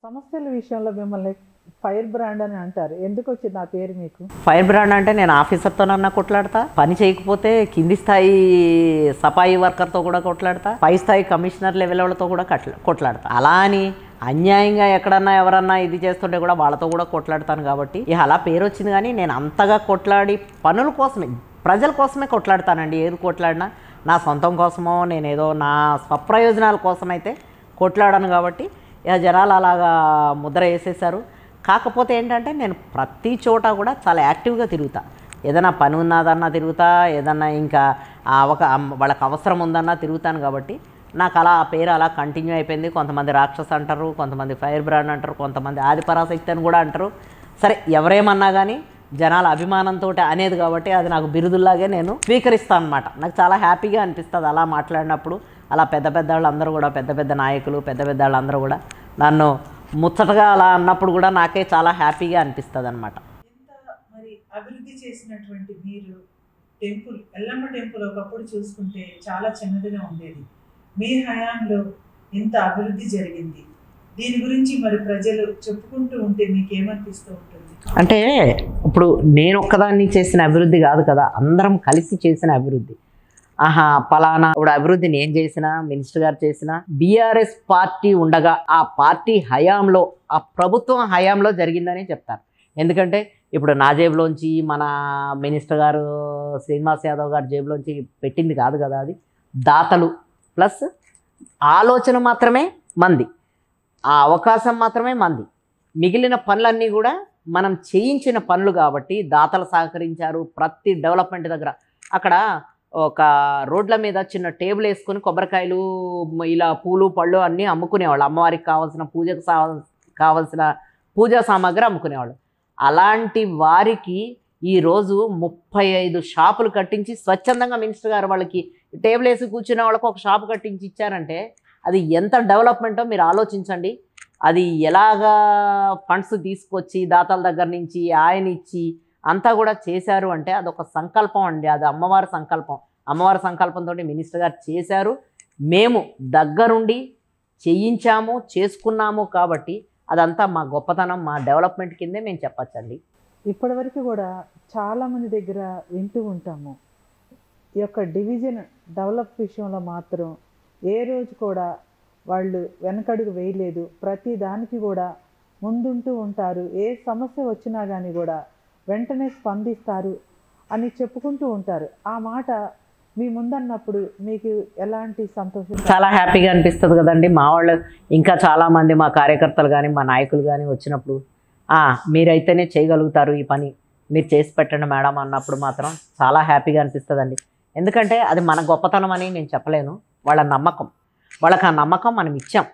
సమస్యల విషయంలో మిమ్మల్ని ఫైర్ బ్రాండ్ అని అంటారు. ఎందుకు వచ్చింది ఆ పేరు మీకు? ఫైర్ బ్రాండ్ అంటే నేను ఆఫీసర్తోనన్నా కొట్లాడతా, పని చేయకపోతే కింది స్థాయి సఫాయి వర్కర్తో కూడా కొట్లాడతా, పై స్థాయి కమిషనర్ లెవెల్ వాళ్ళతో కూడా కొట్లాడతా. అలా అని అన్యాయంగా ఎక్కడన్నా ఎవరన్నా ఇది చేస్తుంటే కూడా వాళ్ళతో కూడా కొట్లాడతాను. కాబట్టి ఇక అలా పేరు వచ్చింది. కానీ నేను అంతగా కొట్లాడి పనుల కోసమే, ప్రజల కోసమే కొట్లాడతానండి. ఏది కొట్లాడినా నా సొంతం కోసమో నేనేదో నా స్వప్రయోజనాల కోసమైతే కొట్లాడాను. కాబట్టి ఇక జనాలు అలాగా ముద్ర వేసేసారు. కాకపోతే ఏంటంటే నేను ప్రతి చోట కూడా చాలా యాక్టివ్గా తిరుగుతా. ఏదైనా పని ఉన్నదన్నా తిరుగుతా, ఏదన్నా ఇంకా వాళ్ళకి అవసరం ఉందన్నా తిరుగుతాను. కాబట్టి నాకు అలా ఆ పేరు అలా కంటిన్యూ అయిపోయింది. కొంతమంది రాక్షస్ అంటారు, కొంతమంది ఫైర్ బ్రాండ్ అంటారు, కొంతమంది ఆదిపరాశక్తి అని కూడా అంటారు. సరే, ఎవరేమన్నా కానీ జనాల అభిమానంతో అనేది కాబట్టి అది నాకు బిరుదుల్లాగే నేను స్వీకరిస్తాను అనమాట. నాకు చాలా హ్యాపీగా అనిపిస్తుంది అలా మాట్లాడినప్పుడు. అలా పెద్ద పెద్ద వాళ్ళందరూ కూడా, పెద్ద పెద్ద నాయకులు, పెద్ద పెద్ద వాళ్ళందరూ కూడా నన్ను ముచ్చటగా అలా అన్నప్పుడు కూడా నాకే చాలా హ్యాపీగా అనిపిస్తుంది అనమాట. ఇంత మరి అభివృద్ధి చేసినటువంటి మీరు టెంపుల్, ఎల్లమ్మ టెంపుల్ ఒకప్పుడు చూసుకుంటే చాలా చిన్నదిగా ఉండేది. మీ హయాంలో ఇంత అభివృద్ధి జరిగింది. దీని గురించి మరి ప్రజలు చెప్పుకుంటూ ఉంటే మీకు ఏమనిపిస్తూ ఉంటుంది? అంటే ఇప్పుడు నేను ఒక్కదాన్ని చేసిన అభివృద్ధి కాదు కదా, అందరం కలిసి చేసిన అభివృద్ధి. పలానా ఇప్పుడు అభివృద్ధి నేను చేసిన, మినిస్టర్ గారు చేసిన, బీఆర్ఎస్ పార్టీ ఉండగా ఆ పార్టీ హయాంలో, ఆ ప్రభుత్వం హయాంలో జరిగిందని చెప్తారు. ఎందుకంటే ఇప్పుడు నా జేబులోంచి, మన మినిస్టర్ గారు శ్రీనివాస్ యాదవ్ గారు జేబులోంచి పెట్టింది కాదు కదా. అది దాతలు ప్లస్ ఆలోచన మాత్రమే మంది, ఆ అవకాశం మాత్రమే మంది. మిగిలిన పనులన్నీ కూడా మనం చేయించిన పనులు కాబట్టి దాతలు సహకరించారు. ప్రతి డెవలప్మెంట్ దగ్గర అక్కడ ఒక రోడ్ల మీద చిన్న టేబుల్ వేసుకొని కొబ్బరికాయలు, ఇలా పూలు పళ్ళు అన్నీ అమ్ముకునేవాళ్ళు. అమ్మవారికి కావాల్సిన పూజకు కావాల్సిన పూజా సామాగ్రి అమ్ముకునేవాళ్ళు. అలాంటి వారికి ఈరోజు 35 షాపులు కట్టించి స్వచ్ఛందంగా మినిస్టర్ గారు వాళ్ళకి టేబుల్ వేసి కూర్చునే వాళ్ళకి ఒక షాపు కట్టించి ఇచ్చారంటే అది ఎంత డెవలప్మెంటో మీరు ఆలోచించండి. అది ఎలాగా ఫండ్స్ తీసుకొచ్చి దాతల దగ్గర నుంచి ఆయన ఇచ్చి అంతా కూడా చేశారు అంటే అదొక సంకల్పం అండి. అది అమ్మవారి సంకల్పం. అమ్మవారి సంకల్పంతో మినిస్టర్ గారు చేశారు. మేము దగ్గరుండి చేయించాము, చేసుకున్నాము. కాబట్టి అదంతా మా గొప్పతనం, మా డెవలప్మెంట్ కిందే మేము చెప్పచ్చండి. ఇప్పటివరకు కూడా చాలామంది దగ్గర వింటూ ఉంటాము, ఈ యొక్క డివిజన్ డెవలప్ విషయంలో మాత్రం ఏ రోజు కూడా వాళ్ళు వెనకడుగు వేయలేదు. ప్రతి దానికి కూడా ముందుంటూ ఉంటారు. ఏ సమస్య వచ్చినా కానీ కూడా వెంటనే స్పందిస్తారు అని చెప్పుకుంటూ ఉంటారు. ఆ మాట మీ ముందన్నప్పుడు మీకు ఎలాంటి సంతోషం? చాలా హ్యాపీగా అనిపిస్తుంది కదండి. మా వాళ్ళు ఇంకా చాలామంది, మా కార్యకర్తలు కానీ మా నాయకులు కానీ వచ్చినప్పుడు మీరైతేనే చేయగలుగుతారు ఈ పని, మీరు చేసి పెట్టండి మేడం అన్నప్పుడు మాత్రం చాలా హ్యాపీగా అనిపిస్తుందండి. ఎందుకంటే అది మన గొప్పతనం అని నేను చెప్పలేను. వాళ్ళ నమ్మకం, వాళ్ళకి ఆ నమ్మకం మనం ఇచ్చాం.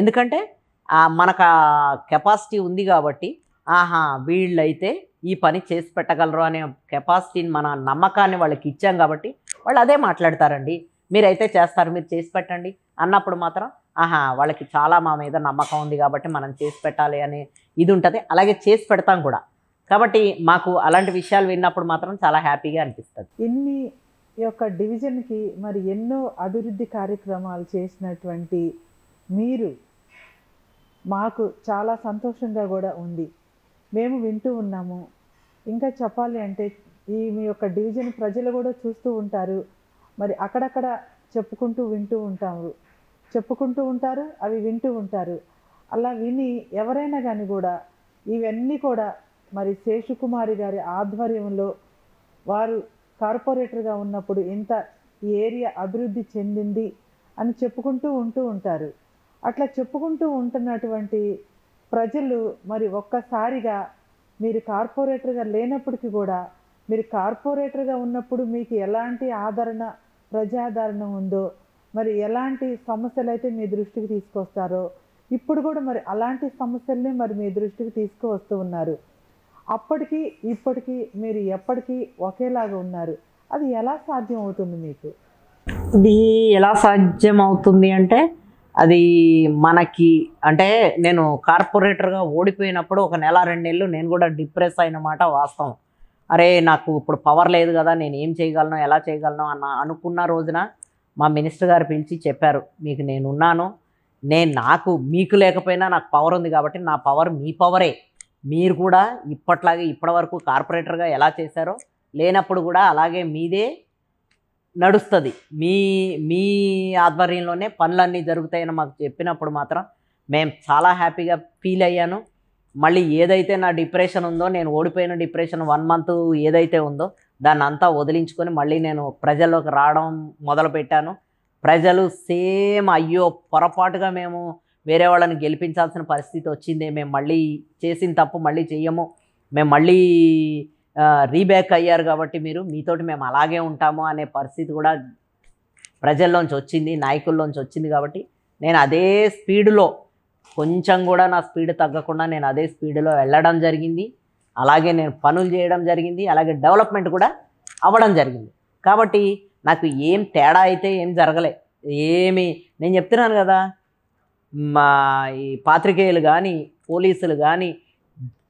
ఎందుకంటే మనకు ఆ కెపాసిటీ ఉంది కాబట్టి వీళ్ళైతే ఈ పని చేసి పెట్టగలరు అనే కెపాసిటీని, మన నమ్మకాన్ని వాళ్ళకి ఇచ్చాం కాబట్టి వాళ్ళు అదే మాట్లాడతారండి. మీరైతే చేస్తారు, మీరు చేసి పెట్టండి అన్నప్పుడు మాత్రం వాళ్ళకి చాలా మా మీద నమ్మకం ఉంది కాబట్టి మనం చేసి పెట్టాలి అనే ఇది ఉంటుంది. అలాగే చేసి పెడతాం కూడా. కాబట్టి మాకు అలాంటి విషయాలు విన్నప్పుడు మాత్రం చాలా హ్యాపీగా అనిపిస్తుంది. ఇన్ని యొక్క డివిజన్కి మరి ఎన్నో అభివృద్ధి కార్యక్రమాలు చేసినటువంటి మీరు మాకు చాలా సంతోషంగా కూడా ఉంది. మేము వింటూ ఉన్నాము. ఇంకా చెప్పాలి అంటే మీ యొక్క డివిజన్ ప్రజలు కూడా చూస్తూ ఉంటారు. మరి అక్కడక్కడ చెప్పుకుంటూ ఉంటారు, అవి వింటూ ఉంటారు. అలా విని ఎవరైనా కానీ కూడా ఇవన్నీ కూడా మరి శేషుకుమారి గారి ఆధ్వర్యంలో వారు కార్పొరేటర్గా ఉన్నప్పుడు ఇంత ఈ ఏరియా అభివృద్ధి చెందింది అని చెప్పుకుంటూ ఉంటారు. అట్లా చెప్పుకుంటూ ఉంటున్నటువంటి ప్రజలు మరి ఒక్కసారిగా మీరు కార్పొరేటర్గా లేనప్పటికీ కూడా, మీరు కార్పొరేటర్గా ఉన్నప్పుడు మీకు ఎలాంటి ఆదరణ, ప్రజాదరణ ఉందో, మరి ఎలాంటి సమస్యలు అయితే మీ దృష్టికి తీసుకొస్తారో ఇప్పుడు కూడా మరి అలాంటి సమస్యల్ని మరి మీ దృష్టికి తీసుకువస్తూ ఉన్నారు. అప్పటికి ఇప్పటికీ మీరు ఎప్పటికీ ఒకేలాగా ఉన్నారు. అది ఎలా సాధ్యం అవుతుంది మీకు? ఇది ఎలా సాధ్యం అవుతుంది అంటే అది మనకి, అంటే నేను కార్పొరేటర్గా ఓడిపోయినప్పుడు ఒక నెల 2 నెలలు నేను కూడా డిప్రెస్ అయిన మాట వాస్తవం. అరే నాకు ఇప్పుడు పవర్ లేదు కదా, నేను ఏం చేయగలను, ఎలా చేయగలను అనుకున్న రోజున మా మినిస్టర్ గారు పిలిచి చెప్పారు, మీకు నేనున్నాను, నాకు మీకు లేకపోయినా నాకు పవర్ ఉంది కాబట్టి నా పవర్ మీ పవరే. మీరు కూడా ఇప్పట్లాగే ఇప్పటివరకు కార్పొరేటర్గా ఎలా చేశారో లేనప్పుడు కూడా అలాగే మీదే నడుస్తుంది. మీ మీ ఆధ్వర్యంలోనే పనులన్నీ జరుగుతాయని మాకు చెప్పినప్పుడు మాత్రం మేము చాలా హ్యాపీగా ఫీల్ అయ్యాను. మళ్ళీ ఏదైతే నా డిప్రెషన్ ఉందో, నేను ఓడిపోయిన డిప్రెషన్ 1 మంత్ ఏదైతే ఉందో దాన్ని అంతా వదిలించుకొని మళ్ళీ నేను ప్రజల్లోకి రావడం మొదలుపెట్టాను. ప్రజలు సేమ్ అయ్యో పొరపాటుగా మేము వేరే వాళ్ళని గెలిపించాల్సిన పరిస్థితి వచ్చింది, మేము మళ్ళీ చేసిన తప్పు మళ్ళీ చెయ్యము, మేము మళ్ళీ రీబ్యాక్ అయ్యారు కాబట్టి మీతోటి మేము అలాగే ఉంటాము అనే పరిస్థితి కూడా ప్రజల్లోంచి వచ్చింది, నాయకుల్లోంచి వచ్చింది. కాబట్టి నేను అదే స్పీడ్లో కొంచెం కూడా నా స్పీడ్ తగ్గకుండా నేను అదే స్పీడ్లో వెళ్ళడం జరిగింది. అలాగే నేను పనులు చేయడం జరిగింది, అలాగే డెవలప్మెంట్ కూడా అవ్వడం జరిగింది. కాబట్టి నాకు ఏం తేడా అయితే ఏం జరగలే. నేను చెప్తున్నాను కదా, మా ఈ పాత్రికేయులు కానీ, పోలీసులు కానీ,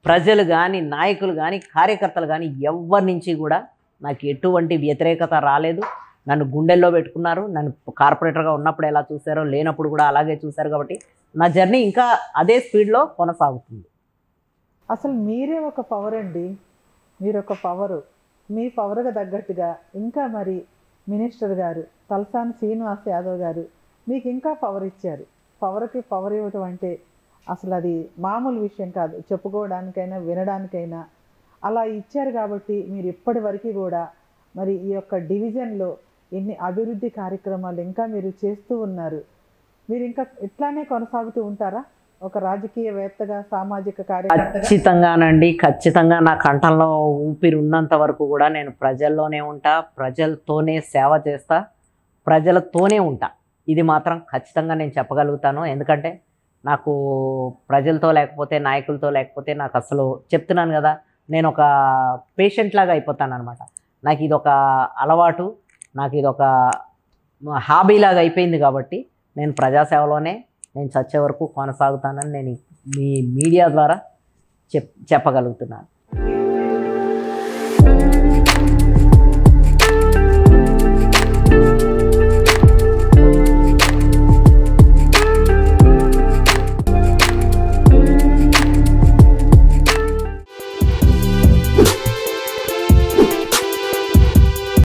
ప్రజలు కానీ, నాయకులు కానీ, కార్యకర్తలు కానీ ఎవరి నుంచి కూడా నాకు ఎటువంటి వ్యతిరేకత రాలేదు. నన్ను గుండెల్లో పెట్టుకున్నారు. నన్ను కార్పొరేటర్గా ఉన్నప్పుడు ఎలా చూశారో లేనప్పుడు కూడా అలాగే చూశారు. కాబట్టి నా జర్నీ ఇంకా అదే స్పీడ్లో కొనసాగుతుంది. అసలు మీరే ఒక పవర్ అండి, మీరు ఒక పవరు. మీ పవర్గా తగ్గట్టుగా ఇంకా మరి మినిస్టర్ గారు తలసాని శ్రీనివాస్ యాదవ్ గారు మీకు ఇంకా పవర్ ఇచ్చారు. పవర్కి పవర్ ఇవ్వటం అంటే అసలు అది మామూలు విషయం కాదు, చెప్పుకోవడానికైనా వినడానికైనా. అలా ఇచ్చారు కాబట్టి మీరు ఇప్పటి వరకు కూడా మరి ఈ యొక్క డివిజన్లో ఎన్ని అభివృద్ధి కార్యక్రమాలు ఇంకా మీరు చేస్తూ ఉన్నారు. మీరు ఇంకా ఇట్లానే కొనసాగుతూ ఉంటారా ఒక రాజకీయవేత్తగా, సామాజిక కార్యకర్తగా? ఖచ్చితంగానండి, ఖచ్చితంగా నా కంఠంలో ఊపిరి ఉన్నంత వరకు కూడా నేను ప్రజల్లోనే ఉంటా, ప్రజలతోనే సేవ చేస్తా, ప్రజలతోనే ఉంటా. ఇది మాత్రం ఖచ్చితంగా నేను చెప్పగలుగుతాను. ఎందుకంటే నాకు ప్రజలతో లేకపోతే, నాయకులతో లేకపోతే నాకు అసలు చెప్తున్నాను కదా, నేను ఒక పేషెంట్ లాగా అయిపోతాను అనమాట. నాకు ఇది ఒక అలవాటు, నాకు ఇది ఒక హాబీలాగా అయిపోయింది. కాబట్టి నేను ప్రజాసేవలోనే నేను చచ్చే వరకు కొనసాగుతానని నేను మీ మీడియా ద్వారా చెప్పగలుగుతున్నాను.